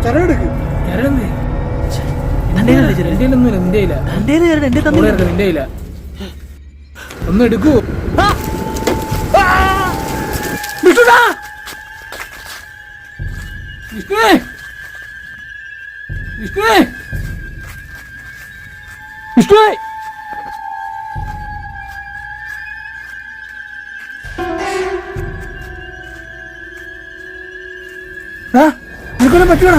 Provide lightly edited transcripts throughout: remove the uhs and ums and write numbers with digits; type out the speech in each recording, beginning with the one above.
ചരടെടുക്ക്. ഒന്ന് എടുക്കൂ. നിനക്കൊന്നും പറ്റുവാ?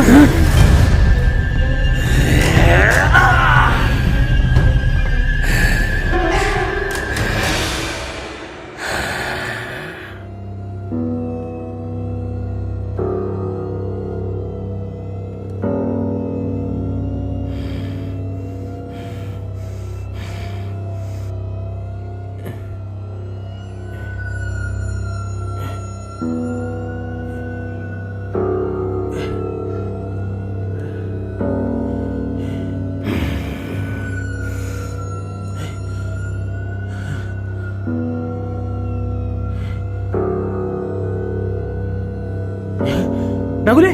നകുലേ,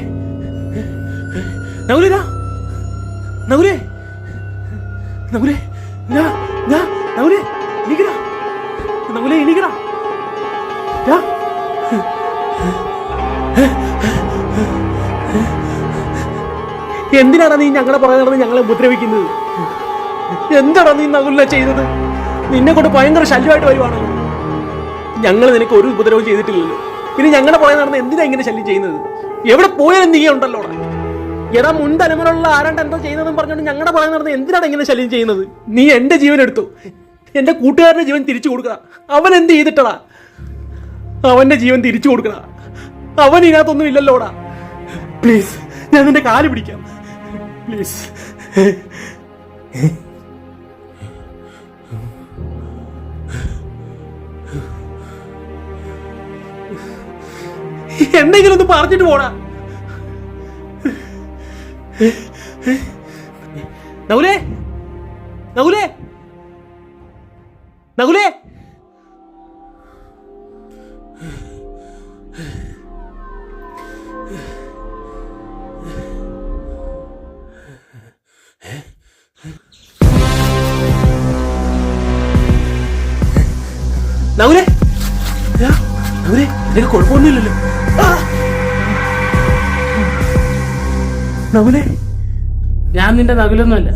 നകുലേ, നകുലേ, നകുലേ, നകുലേ, എണീക്കടാ, നകുലേ, എണീക്കടാ. എന്തിനാണ് നീ ഞങ്ങളെ പുറകെ നടന്ന് ഞങ്ങളെ ഉപദ്രവിക്കുന്നത്? എന്താണ് നീ നകുലിനെ ചെയ്തത്? നിന്നെ കൊണ്ട് ഭയങ്കര ശല്യമായിട്ട് വരുവാണോ? ഞങ്ങൾ നിനക്ക് ഒരു ഉപദ്രവം ചെയ്തിട്ടില്ലല്ലോ, പിന്നെ ഞങ്ങളുടെ പുറകെ നടന്ന് എന്തിനാ ഇങ്ങനെ ശല്യം ചെയ്യുന്നത്? എവിടെ പോയാലും നീ ഉണ്ടല്ലോ. എടാ, മുൻ തലമുറയുള്ള ആരാണ്ട് എന്തോ ചെയ്യുന്നതെന്ന് പറഞ്ഞുകൊണ്ട് ഞങ്ങളുടെ പുറകെ നടന്ന് എന്തിനാണ് ഇങ്ങനെ ശല്യം ചെയ്യുന്നത്? നീ എന്റെ ജീവൻ എടുത്തു, എന്റെ കൂട്ടുകാരന്റെ ജീവൻ തിരിച്ചു കൊടുക്കടാ. അവൻ എന്ത് ചെയ്തിട്ടടാ? അവന്റെ ജീവൻ തിരിച്ചു കൊടുക്കടാ. അവൻ ഇതിനകത്തൊന്നും ഇല്ലല്ലോടാ. പ്ലീസ്, ഞാൻ നിന്റെ കാല് പിടിക്കാം, പ്ലീസ്. എന്തെങ്കിലും ഒന്ന് പറഞ്ഞിട്ട് പോടാ. നകുലേ, നകുലേ, നകുലേ. നകുലേ, നകുലേ, നിനക്ക് കുഴപ്പമൊന്നുമില്ലല്ലോ? നകുലേ, ഞാൻ നിന്റെ നകുലൊന്നുമല്ല.